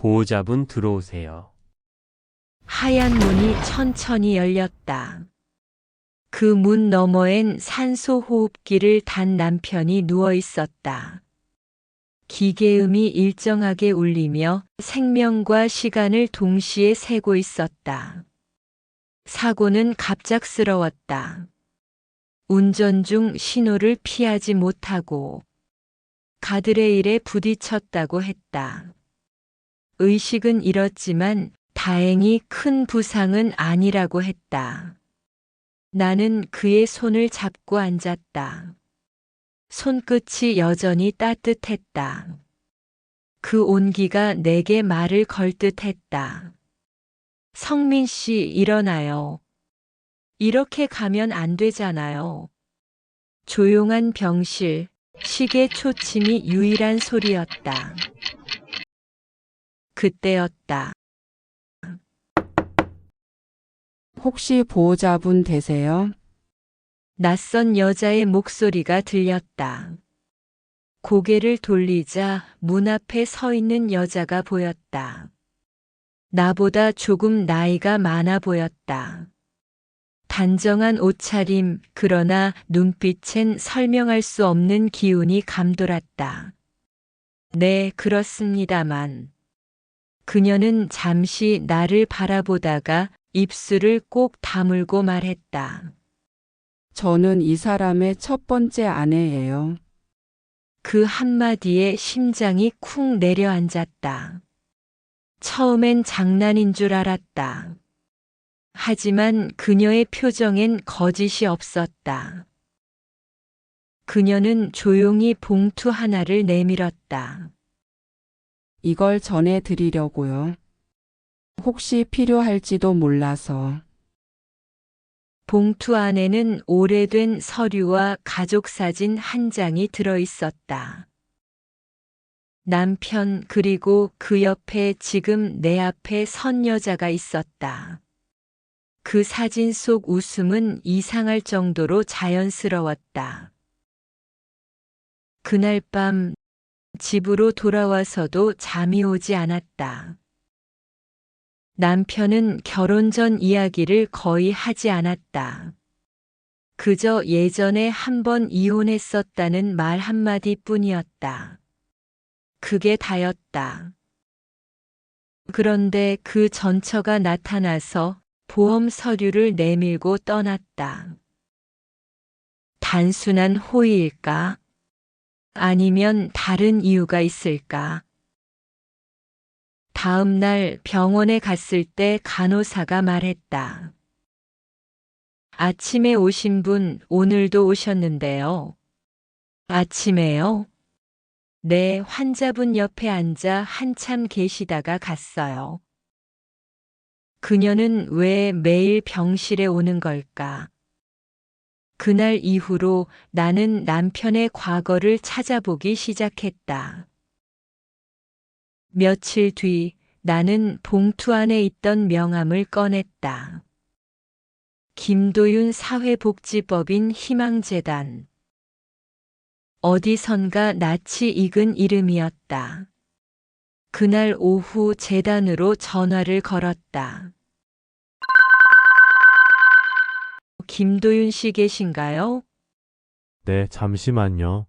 보호자분 들어오세요. 하얀 문이 천천히 열렸다. 그 문 너머엔 산소 호흡기를 단 남편이 누워 있었다. 기계음이 일정하게 울리며 생명과 시간을 동시에 세고 있었다. 사고는 갑작스러웠다. 운전 중 신호를 피하지 못하고 가드레일에 부딪혔다고 했다. 의식은 잃었지만 다행히 큰 부상은 아니라고 했다. 나는 그의 손을 잡고 앉았다. 손끝이 여전히 따뜻했다. 그 온기가 내게 말을 걸 듯했다. 성민 씨, 일어나요. 이렇게 가면 안 되잖아요. 조용한 병실, 시계 초침이 유일한 소리였다. 그때였다. 혹시 보호자분 되세요? 낯선 여자의 목소리가 들렸다. 고개를 돌리자 문 앞에 서 있는 여자가 보였다. 나보다 조금 나이가 많아 보였다. 단정한 옷차림, 그러나 눈빛엔 설명할 수 없는 기운이 감돌았다. 네, 그렇습니다만. 그녀는 잠시 나를 바라보다가 입술을 꼭 다물고 말했다. 저는 이 사람의 첫 번째 아내예요. 그 한마디에 심장이 쿵 내려앉았다. 처음엔 장난인 줄 알았다. 하지만 그녀의 표정엔 거짓이 없었다. 그녀는 조용히 봉투 하나를 내밀었다. 이걸 전해드리려고요. 혹시 필요할지도 몰라서. 봉투 안에는 오래된 서류와 가족 사진 한 장이 들어 있었다. 남편 그리고 그 옆에 지금 내 앞에 선 여자가 있었다. 그 사진 속 웃음은 이상할 정도로 자연스러웠다. 그날 밤 집으로 돌아와서도 잠이 오지 않았다. 남편은 결혼 전 이야기를 거의 하지 않았다. 그저 예전에 한 번 이혼했었다는 말 한마디 뿐이었다. 그게 다였다. 그런데 그 전처가 나타나서 보험 서류를 내밀고 떠났다. 단순한 호의일까? 아니면 다른 이유가 있을까? 다음 날 병원에 갔을 때 간호사가 말했다. 아침에 오신 분 오늘도 오셨는데요. 아침에요? 네, 환자분 옆에 앉아 한참 계시다가 갔어요. 그녀는 왜 매일 병실에 오는 걸까? 그날 이후로 나는 남편의 과거를 찾아보기 시작했다. 며칠 뒤 나는 봉투 안에 있던 명함을 꺼냈다. 김도윤 사회복지법인 희망재단. 어디선가 낯이 익은 이름이었다. 그날 오후 재단으로 전화를 걸었다. 김도윤 씨 계신가요? 네, 잠시만요.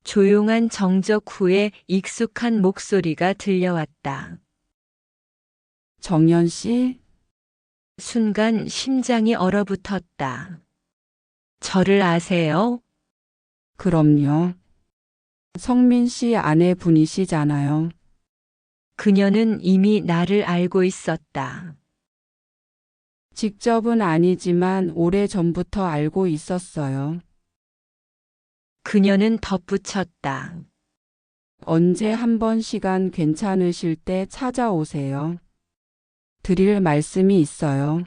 조용한 정적 후에 익숙한 목소리가 들려왔다. 정연 씨? 순간 심장이 얼어붙었다. 저를 아세요? 그럼요. 성민 씨 아내분이시잖아요. 그녀는 이미 나를 알고 있었다. 직접은 아니지만 오래전부터 알고 있었어요. 그녀는 덧붙였다. 언제 한번 시간 괜찮으실 때 찾아오세요. 드릴 말씀이 있어요.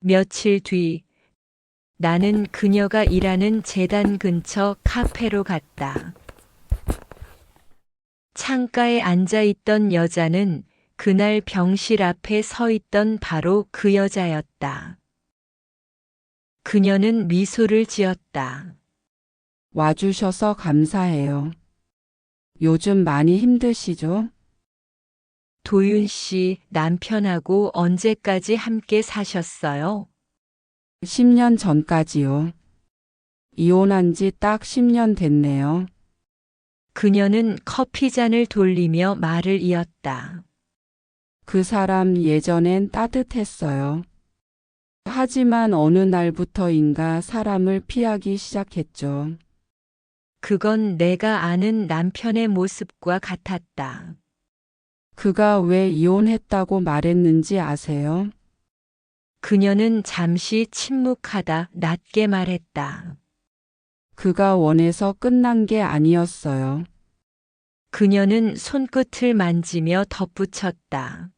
며칠 뒤 나는 그녀가 일하는 재단 근처 카페로 갔다. 창가에 앉아 있던 여자는 그날 병실 앞에 서 있던 바로 그 여자였다. 그녀는 미소를 지었다. 와주셔서 감사해요. 요즘 많이 힘드시죠? 도윤 씨, 남편하고 언제까지 함께 사셨어요? 10년 전까지요. 이혼한 지 딱 10년 됐네요. 그녀는 커피잔을 돌리며 말을 이었다. 그 사람 예전엔 따뜻했어요. 하지만 어느 날부터인가 사람을 피하기 시작했죠. 그건 내가 아는 남편의 모습과 같았다. 그가 왜 이혼했다고 말했는지 아세요? 그녀는 잠시 침묵하다 낮게 말했다. 그가 원해서 끝난 게 아니었어요. 그녀는 손끝을 만지며 덧붙였다.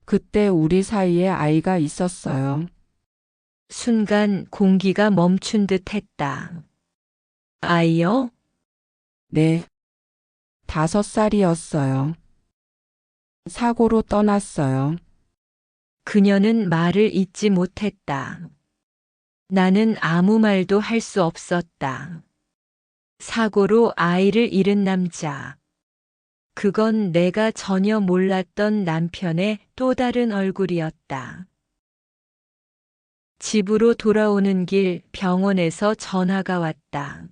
그때 우리 사이에 아이가 있었어요. 순간 공기가 멈춘 듯 했다. 아이요? 네. 5살이었어요. 사고로 떠났어요. 그녀는 말을 잇지 못했다. 나는 아무 말도 할 수 없었다. 사고로 아이를 잃은 남자. 그건 내가 전혀 몰랐던 남편의 또 다른 얼굴이었다. 집으로 돌아오는 길 병원에서 전화가 왔다.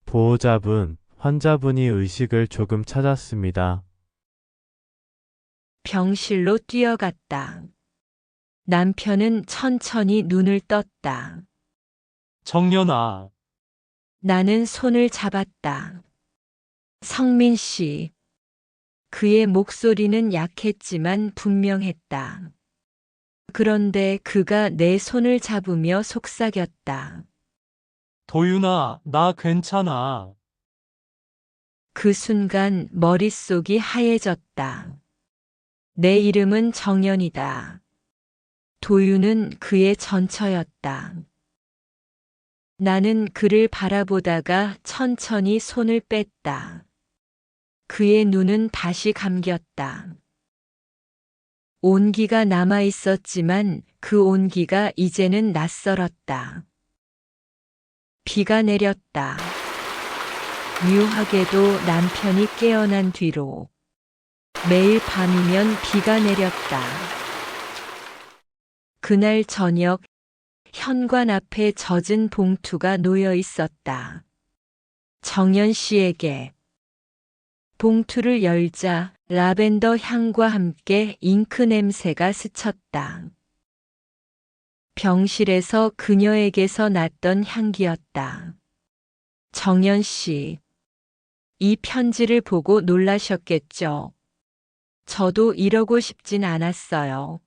보호자분, 환자분이 의식을 조금 찾았습니다. 병실로 뛰어갔다. 남편은 천천히 눈을 떴다. 정연아, 나는 손을 잡았다. 성민 씨. 그의 목소리는 약했지만 분명했다. 그런데 그가 내 손을 잡으며 속삭였다. 도윤아, 나 괜찮아. 그 순간 머릿속이 하얘졌다. 내 이름은 정연이다. 도윤은 그의 전처였다. 나는 그를 바라보다가 천천히 손을 뺐다. 그의 눈은 다시 감겼다. 온기가 남아 있었지만 그 온기가 이제는 낯설었다. 비가 내렸다. 묘하게도 남편이 깨어난 뒤로 매일 밤이면 비가 내렸다. 그날 저녁 현관 앞에 젖은 봉투가 놓여 있었다. 정연 씨에게. 봉투를 열자 라벤더 향과 함께 잉크 냄새가 스쳤다. 병실에서 그녀에게서 났던 향기였다. 정연 씨, 이 편지를 보고 놀라셨겠죠? 저도 이러고 싶진 않았어요.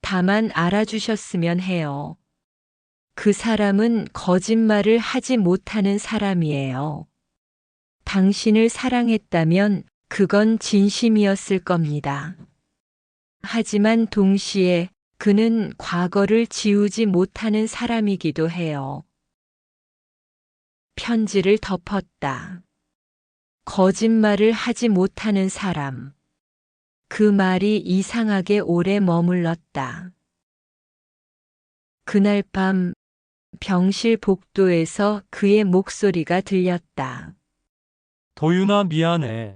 다만 알아주셨으면 해요. 그 사람은 거짓말을 하지 못하는 사람이에요. 당신을 사랑했다면 그건 진심이었을 겁니다. 하지만 동시에 그는 과거를 지우지 못하는 사람이기도 해요. 편지를 덮었다. 거짓말을 하지 못하는 사람. 그 말이 이상하게 오래 머물렀다. 그날 밤 병실 복도에서 그의 목소리가 들렸다. 도윤아, 미안해.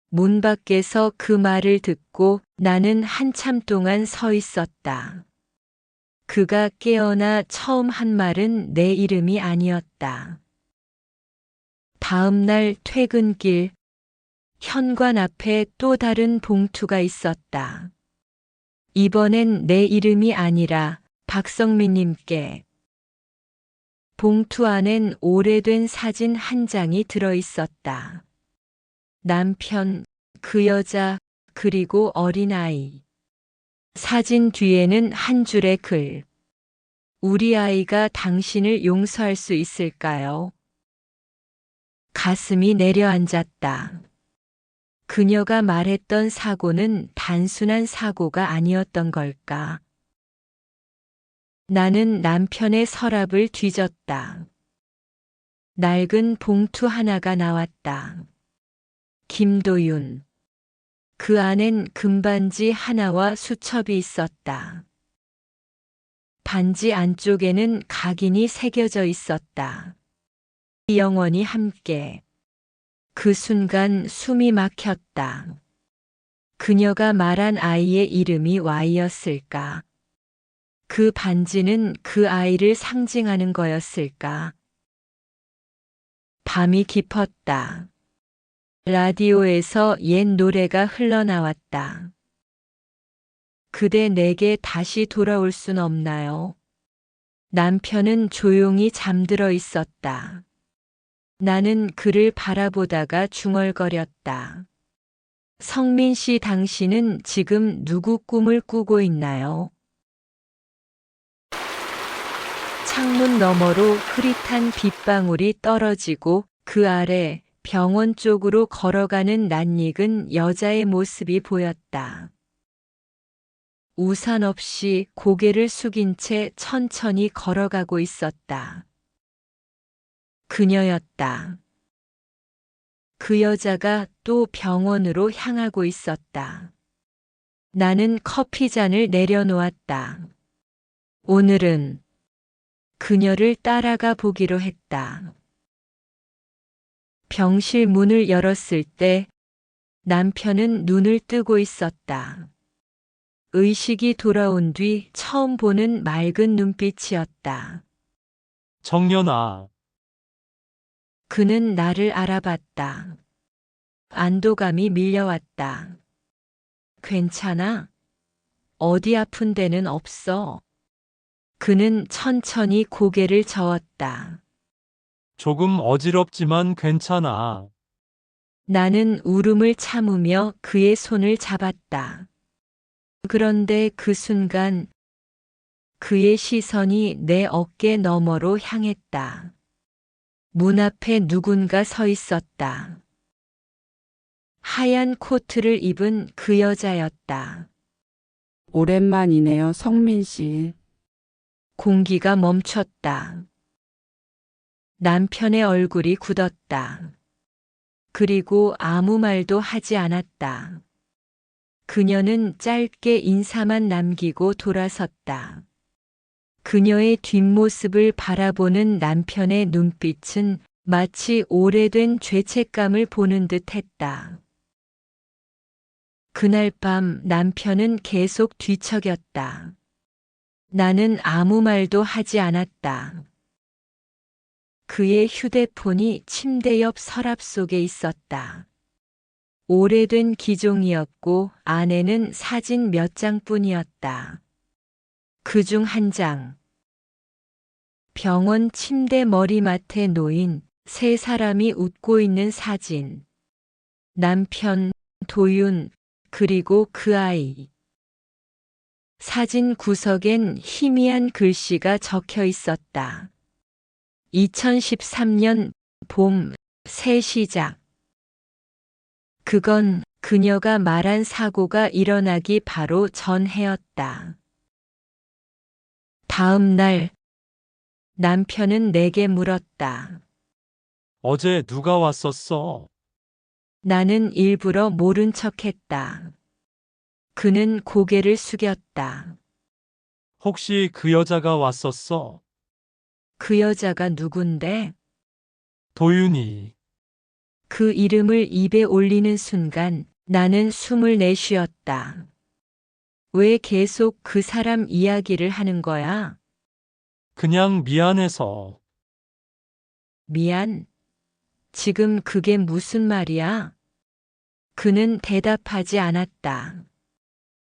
문 밖에서 그 말을 듣고 나는 한참 동안 서 있었다. 그가 깨어나 처음 한 말은 내 이름이 아니었다. 다음 날 퇴근길, 현관 앞에 또 다른 봉투가 있었다. 이번엔 내 이름이 아니라 박성민님께. 봉투 안엔 오래된 사진 한 장이 들어 있었다. 남편, 그 여자, 그리고 어린아이. 사진 뒤에는 한 줄의 글. 우리 아이가 당신을 용서할 수 있을까요? 가슴이 내려앉았다. 그녀가 말했던 사고는 단순한 사고가 아니었던 걸까? 나는 남편의 서랍을 뒤졌다. 낡은 봉투 하나가 나왔다. 김도윤. 그 안엔 금반지 하나와 수첩이 있었다. 반지 안쪽에는 각인이 새겨져 있었다. 영원히 함께. 그 순간 숨이 막혔다. 그녀가 말한 아이의 이름이 Y였을까? 그 반지는 그 아이를 상징하는 거였을까? 밤이 깊었다. 라디오에서 옛 노래가 흘러나왔다. 그대 내게 다시 돌아올 순 없나요? 남편은 조용히 잠들어 있었다. 나는 그를 바라보다가 중얼거렸다. 성민 씨, 당신은 지금 누구 꿈을 꾸고 있나요? 창문 너머로 흐릿한 빗방울이 떨어지고 그 아래 병원 쪽으로 걸어가는 낯익은 여자의 모습이 보였다. 우산 없이 고개를 숙인 채 천천히 걸어가고 있었다. 그녀였다. 그 여자가 또 병원으로 향하고 있었다. 나는 커피잔을 내려놓았다. 오늘은 그녀를 따라가 보기로 했다. 병실 문을 열었을 때 남편은 눈을 뜨고 있었다. 의식이 돌아온 뒤 처음 보는 맑은 눈빛이었다. 정연아, 그는 나를 알아봤다. 안도감이 밀려왔다. 괜찮아? 어디 아픈 데는 없어? 그는 천천히 고개를 저었다. 조금 어지럽지만 괜찮아. 나는 울음을 참으며 그의 손을 잡았다. 그런데 그 순간 그의 시선이 내 어깨 너머로 향했다. 문 앞에 누군가 서 있었다. 하얀 코트를 입은 그 여자였다. 오랜만이네요, 성민 씨. 공기가 멈췄다. 남편의 얼굴이 굳었다. 그리고 아무 말도 하지 않았다. 그녀는 짧게 인사만 남기고 돌아섰다. 그녀의 뒷모습을 바라보는 남편의 눈빛은 마치 오래된 죄책감을 보는 듯 했다. 그날 밤 남편은 계속 뒤척였다. 나는 아무 말도 하지 않았다. 그의 휴대폰이 침대 옆 서랍 속에 있었다. 오래된 기종이었고 안에는 사진 몇 장뿐이었다. 그중 한 장. 병원 침대 머리맡에 놓인 세 사람이 웃고 있는 사진. 남편, 도윤, 그리고 그 아이. 사진 구석엔 희미한 글씨가 적혀 있었다. 2013년 봄, 새 시작. 그건 그녀가 말한 사고가 일어나기 바로 전 해였다. 다음 날, 남편은 내게 물었다. 어제 누가 왔었어? 나는 일부러 모른 척했다. 그는 고개를 숙였다. 혹시 그 여자가 왔었어? 그 여자가 누군데? 도윤이. 그 이름을 입에 올리는 순간 나는 숨을 내쉬었다. 왜 계속 그 사람 이야기를 하는 거야? 그냥 미안해서. 미안. 지금 그게 무슨 말이야? 그는 대답하지 않았다.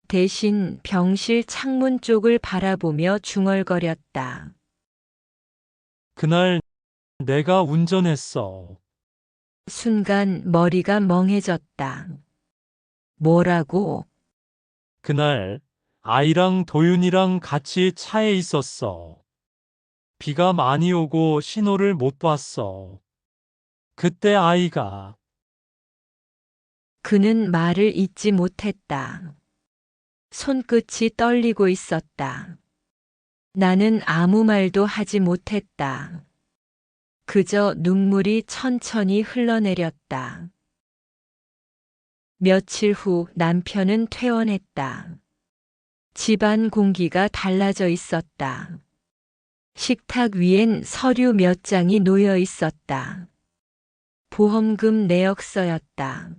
대신 병실 창문 쪽을 바라보며 중얼거렸다. 그날 내가 운전했어. 순간 머리가 멍해졌다. 뭐라고? 그날 아이랑 도윤이랑 같이 차에 있었어. 비가 많이 오고 신호를 못 봤어. 그때 아이가. 그는 말을 잇지 못했다. 손끝이 떨리고 있었다. 나는 아무 말도 하지 못했다. 그저 눈물이 천천히 흘러내렸다. 며칠 후 남편은 퇴원했다. 집안 공기가 달라져 있었다. 식탁 위엔 서류 몇 장이 놓여 있었다. 보험금 내역서였다.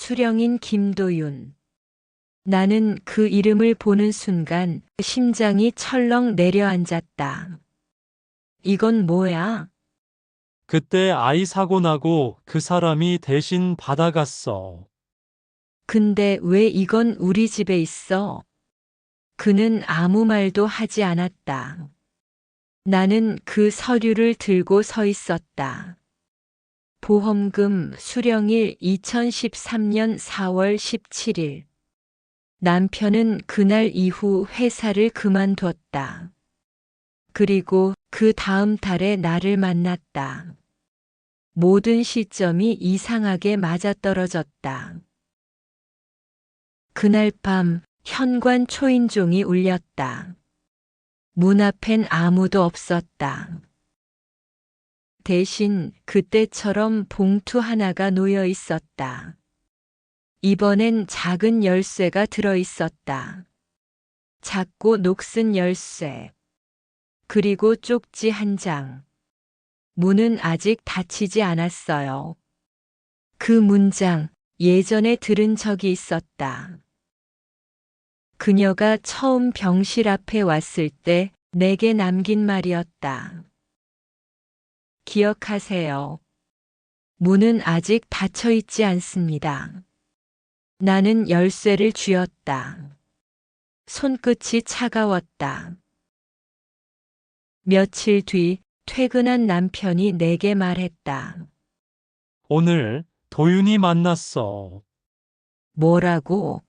수령인 김도윤. 나는 그 이름을 보는 순간 심장이 철렁 내려앉았다. 이건 뭐야? 그때 아이 사고 나고 그 사람이 대신 받아갔어. 근데 왜 이건 우리 집에 있어? 그는 아무 말도 하지 않았다. 나는 그 서류를 들고 서 있었다. 보험금 수령일 2013년 4월 17일. 남편은 그날 이후 회사를 그만뒀다. 그리고 그 다음 달에 나를 만났다. 모든 시점이 이상하게 맞아떨어졌다. 그날 밤 현관 초인종이 울렸다. 문 앞엔 아무도 없었다. 대신 그때처럼 봉투 하나가 놓여 있었다. 이번엔 작은 열쇠가 들어 있었다. 작고 녹슨 열쇠. 그리고 쪽지 한 장. 문은 아직 닫히지 않았어요. 그 문장, 예전에 들은 적이 있었다. 그녀가 처음 병실 앞에 왔을 때 내게 남긴 말이었다. 기억하세요. 문은 아직 닫혀 있지 않습니다. 나는 열쇠를 쥐었다. 손끝이 차가웠다. 며칠 뒤 퇴근한 남편이 내게 말했다. 오늘 도윤이 만났어. 뭐라고?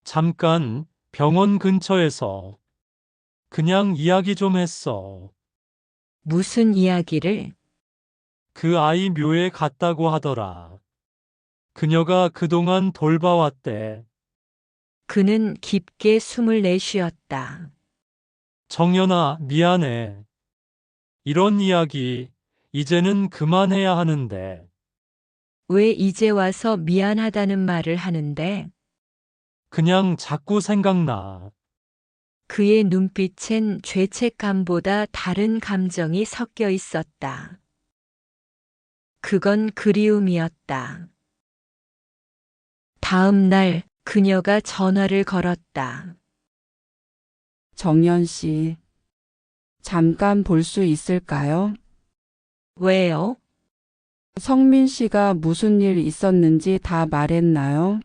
잠깐 병원 근처에서. 그냥 이야기 좀 했어. 무슨 이야기를? 그 아이 묘에 갔다고 하더라. 그녀가 그동안 돌봐왔대. 그는 깊게 숨을 내쉬었다. 정연아, 미안해. 이런 이야기, 이제는 그만해야 하는데. 왜 이제 와서 미안하다는 말을 하는데? 그냥 자꾸 생각나. 그의 눈빛엔 죄책감보다 다른 감정이 섞여 있었다. 그건 그리움이었다. 다음 날 그녀가 전화를 걸었다. 정연 씨, 잠깐 볼 수 있을까요? 왜요? 성민 씨가 무슨 일 있었는지 다 말했나요?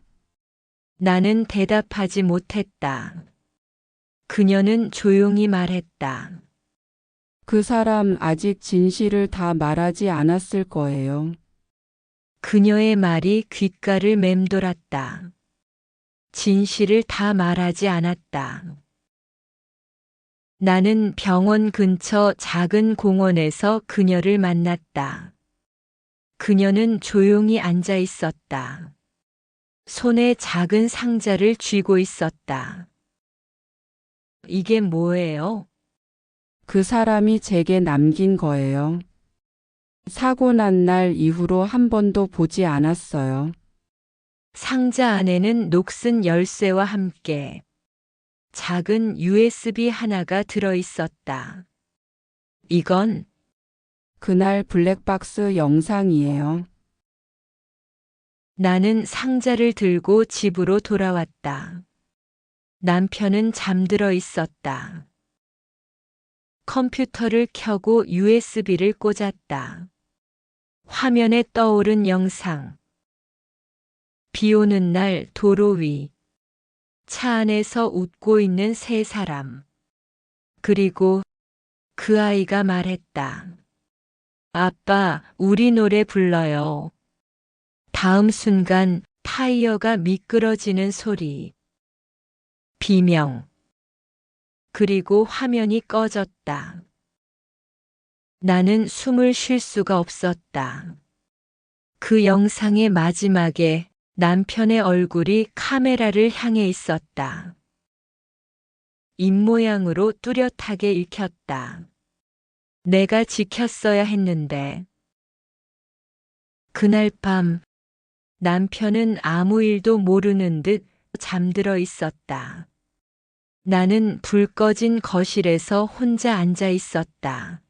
나는 대답하지 못했다. 그녀는 조용히 말했다. 그 사람 아직 진실을 다 말하지 않았을 거예요. 그녀의 말이 귓가를 맴돌았다. 진실을 다 말하지 않았다. 나는 병원 근처 작은 공원에서 그녀를 만났다. 그녀는 조용히 앉아 있었다. 손에 작은 상자를 쥐고 있었다. 이게 뭐예요? 그 사람이 제게 남긴 거예요. 사고 난 날 이후로 한 번도 보지 않았어요. 상자 안에는 녹슨 열쇠와 함께 작은 USB 하나가 들어 있었다. 이건 그날 블랙박스 영상이에요. 나는 상자를 들고 집으로 돌아왔다. 남편은 잠들어 있었다. 컴퓨터를 켜고 USB를 꽂았다. 화면에 떠오른 영상. 비 오는 날 도로 위. 차 안에서 웃고 있는 세 사람. 그리고 그 아이가 말했다. 아빠, 우리 노래 불러요. 다음 순간 타이어가 미끄러지는 소리. 비명. 그리고 화면이 꺼졌다. 나는 숨을 쉴 수가 없었다. 그 영상의 마지막에 남편의 얼굴이 카메라를 향해 있었다. 입모양으로 뚜렷하게 읽혔다. 내가 지켰어야 했는데. 그날 밤 남편은 아무 일도 모르는 듯 잠들어 있었다. 나는 불 꺼진 거실에서 혼자 앉아 있었다.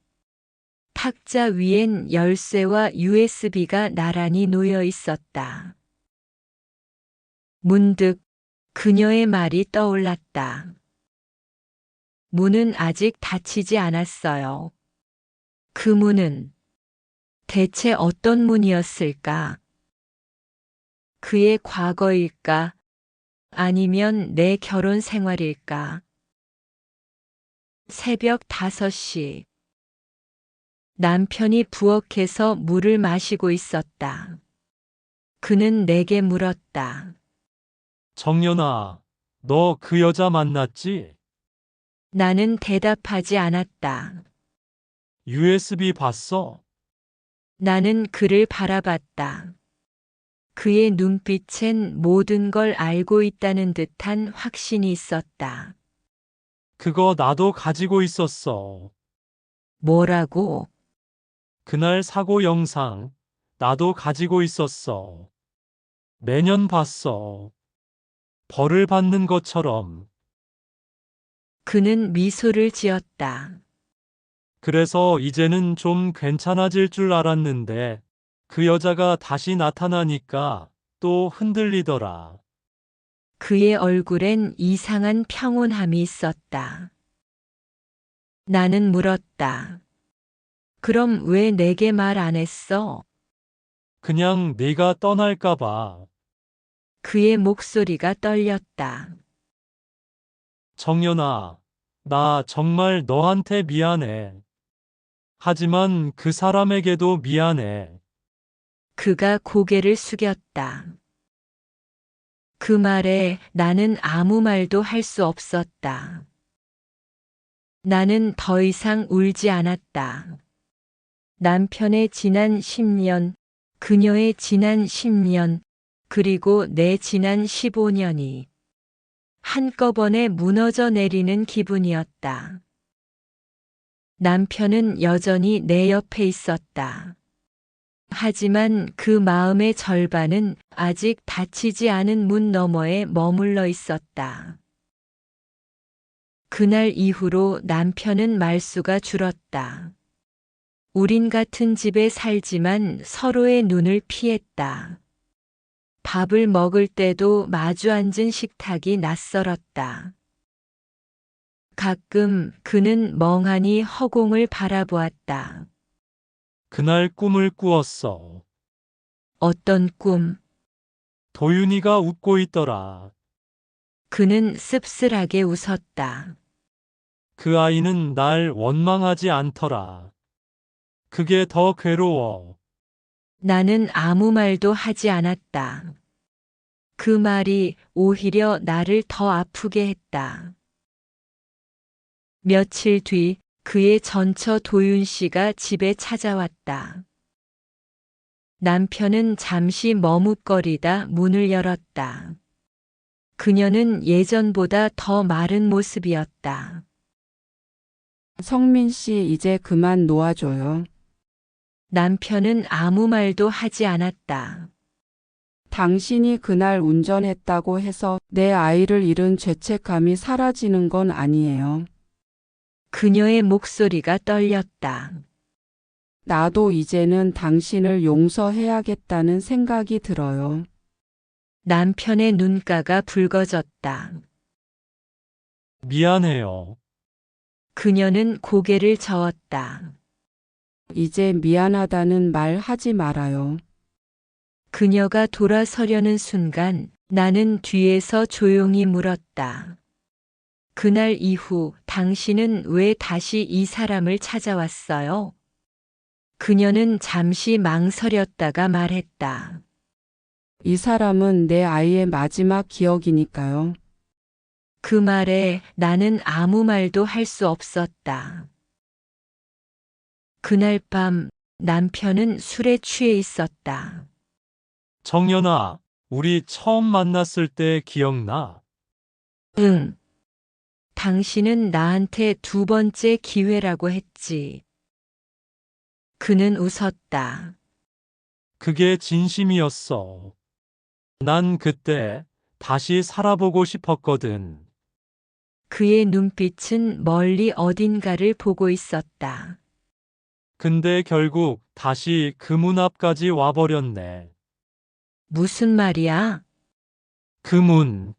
탁자 위엔 열쇠와 USB가 나란히 놓여 있었다. 문득 그녀의 말이 떠올랐다. 문은 아직 닫히지 않았어요. 그 문은 대체 어떤 문이었을까? 그의 과거일까? 아니면 내 결혼 생활일까? 새벽 5시. 남편이 부엌에서 물을 마시고 있었다. 그는 내게 물었다. 정연아, 너 그 여자 만났지? 나는 대답하지 않았다. USB 봤어? 나는 그를 바라봤다. 그의 눈빛엔 모든 걸 알고 있다는 듯한 확신이 있었다. 그거 나도 가지고 있었어. 뭐라고? 그날 사고 영상, 나도 가지고 있었어. 매년 봤어. 벌을 받는 것처럼. 그는 미소를 지었다. 그래서 이제는 좀 괜찮아질 줄 알았는데, 그 여자가 다시 나타나니까 또 흔들리더라. 그의 얼굴엔 이상한 평온함이 있었다. 나는 물었다. 그럼 왜 내게 말 안 했어? 그냥 네가 떠날까봐. 그의 목소리가 떨렸다. 정연아, 나 정말 너한테 미안해. 하지만 그 사람에게도 미안해. 그가 고개를 숙였다. 그 말에 나는 아무 말도 할 수 없었다. 나는 더 이상 울지 않았다. 남편의 지난 10년, 그녀의 지난 10년, 그리고 내 지난 15년이 한꺼번에 무너져 내리는 기분이었다. 남편은 여전히 내 옆에 있었다. 하지만 그 마음의 절반은 아직 닫히지 않은 문 너머에 머물러 있었다. 그날 이후로 남편은 말수가 줄었다. 우린 같은 집에 살지만 서로의 눈을 피했다. 밥을 먹을 때도 마주 앉은 식탁이 낯설었다. 가끔 그는 멍하니 허공을 바라보았다. 그날 꿈을 꾸었어. 어떤 꿈? 도윤이가 웃고 있더라. 그는 씁쓸하게 웃었다. 그 아이는 날 원망하지 않더라. 그게 더 괴로워. 나는 아무 말도 하지 않았다. 그 말이 오히려 나를 더 아프게 했다. 며칠 뒤 그의 전처 도윤 씨가 집에 찾아왔다. 남편은 잠시 머뭇거리다 문을 열었다. 그녀는 예전보다 더 마른 모습이었다. 성민 씨 이제 그만 놓아줘요. 남편은 아무 말도 하지 않았다. 당신이 그날 운전했다고 해서 내 아이를 잃은 죄책감이 사라지는 건 아니에요. 그녀의 목소리가 떨렸다. 나도 이제는 당신을 용서해야겠다는 생각이 들어요. 남편의 눈가가 붉어졌다. 미안해요. 그녀는 고개를 저었다. 이제 미안하다는 말 하지 말아요. 그녀가 돌아서려는 순간 나는 뒤에서 조용히 물었다. 그날 이후 당신은 왜 다시 이 사람을 찾아왔어요? 그녀는 잠시 망설였다가 말했다. 이 사람은 내 아이의 마지막 기억이니까요. 그 말에 나는 아무 말도 할 수 없었다. 그날 밤 남편은 술에 취해 있었다. 정연아, 우리 처음 만났을 때 기억나? 응. 당신은 나한테 두 번째 기회라고 했지. 그는 웃었다. 그게 진심이었어. 난 그때 다시 살아보고 싶었거든. 그의 눈빛은 멀리 어딘가를 보고 있었다. 근데 결국 다시 그 문 앞까지 와버렸네. 무슨 말이야? 그 문.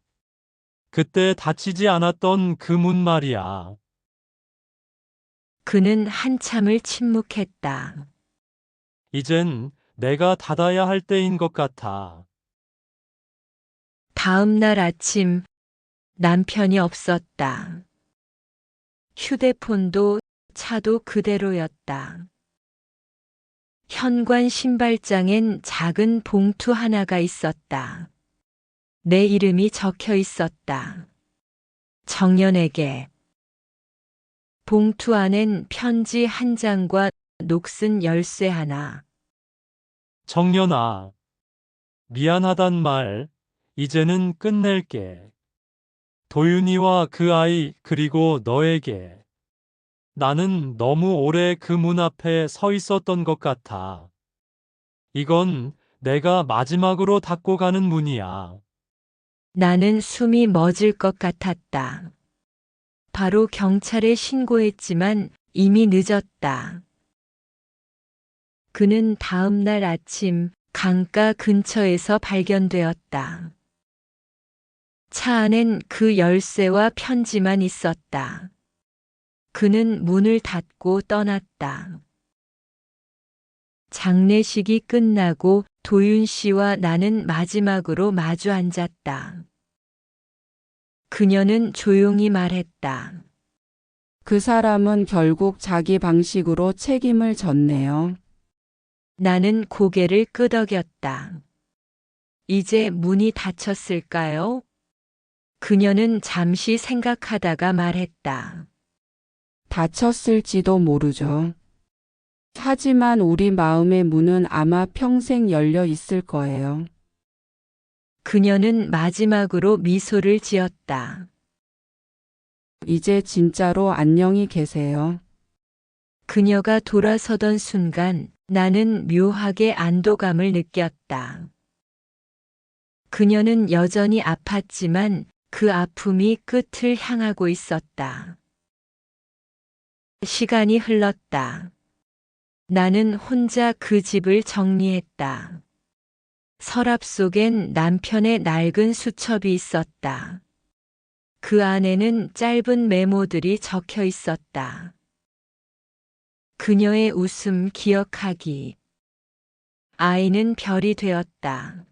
그때 닫히지 않았던 그 문 말이야. 그는 한참을 침묵했다. 이젠 내가 닫아야 할 때인 것 같아. 다음 날 아침 남편이 없었다. 휴대폰도 차도 그대로였다. 현관 신발장엔 작은 봉투 하나가 있었다. 내 이름이 적혀 있었다. 정연에게. 봉투 안엔 편지 한 장과 녹슨 열쇠 하나. 정연아, 미안하단 말, 이제는 끝낼게. 도윤이와 그 아이, 그리고 너에게. 나는 너무 오래 그 문 앞에 서 있었던 것 같아. 이건 내가 마지막으로 닫고 가는 문이야. 나는 숨이 멎을 것 같았다. 바로 경찰에 신고했지만 이미 늦었다. 그는 다음 날 아침 강가 근처에서 발견되었다. 차 안엔 그 열쇠와 편지만 있었다. 그는 문을 닫고 떠났다. 장례식이 끝나고 도윤 씨와 나는 마지막으로 마주 앉았다. 그녀는 조용히 말했다. 그 사람은 결국 자기 방식으로 책임을 졌네요. 나는 고개를 끄덕였다. 이제 문이 닫혔을까요? 그녀는 잠시 생각하다가 말했다. 다쳤을지도 모르죠. 하지만 우리 마음의 문은 아마 평생 열려 있을 거예요. 그녀는 마지막으로 미소를 지었다. 이제 진짜로 안녕히 계세요. 그녀가 돌아서던 순간 나는 묘하게 안도감을 느꼈다. 그녀는 여전히 아팠지만 그 아픔이 끝을 향하고 있었다. 시간이 흘렀다. 나는 혼자 그 집을 정리했다. 서랍 속엔 남편의 낡은 수첩이 있었다. 그 안에는 짧은 메모들이 적혀 있었다. 그녀의 웃음 기억하기. 아이는 별이 되었다.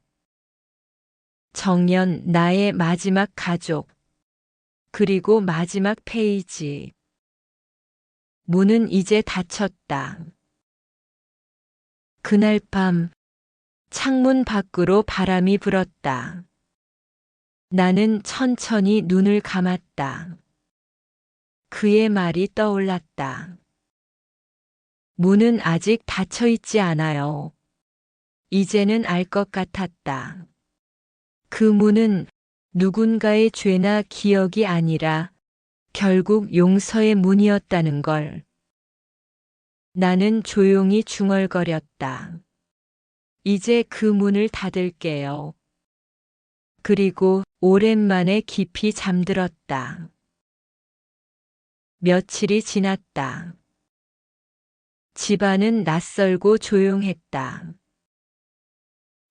정연 나의 마지막 가족. 그리고 마지막 페이지. 문은 이제 닫혔다. 그날 밤 창문 밖으로 바람이 불었다. 나는 천천히 눈을 감았다. 그의 말이 떠올랐다. 문은 아직 닫혀 있지 않아요. 이제는 알 것 같았다. 그 문은 누군가의 죄나 기억이 아니라 결국 용서의 문이었다는 걸. 나는 조용히 중얼거렸다. 이제 그 문을 닫을게요. 그리고 오랜만에 깊이 잠들었다. 며칠이 지났다. 집안은 낯설고 조용했다.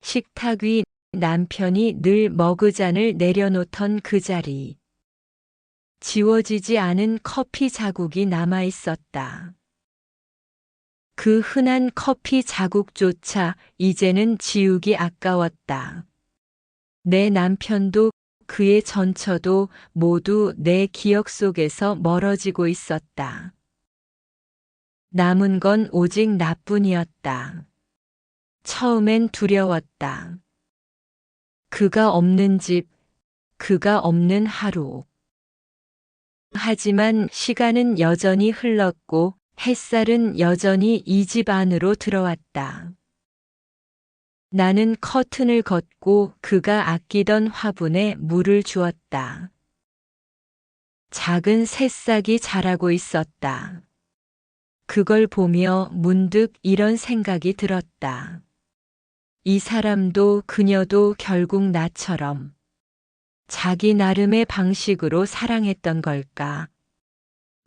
식탁 위 남편이 늘 머그잔을 내려놓던 그 자리. 지워지지 않은 커피 자국이 남아 있었다. 그 흔한 커피 자국조차 이제는 지우기 아까웠다. 내 남편도 그의 전처도 모두 내 기억 속에서 멀어지고 있었다. 남은 건 오직 나뿐이었다. 처음엔 두려웠다. 그가 없는 집, 그가 없는 하루. 하지만 시간은 여전히 흘렀고 햇살은 여전히 이 집 안으로 들어왔다. 나는 커튼을 걷고 그가 아끼던 화분에 물을 주었다. 작은 새싹이 자라고 있었다. 그걸 보며 문득 이런 생각이 들었다. 이 사람도 그녀도 결국 나처럼 자기 나름의 방식으로 사랑했던 걸까?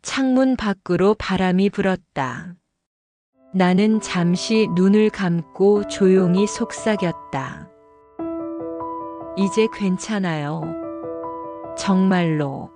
창문 밖으로 바람이 불었다. 나는 잠시 눈을 감고 조용히 속삭였다. 이제 괜찮아요. 정말로.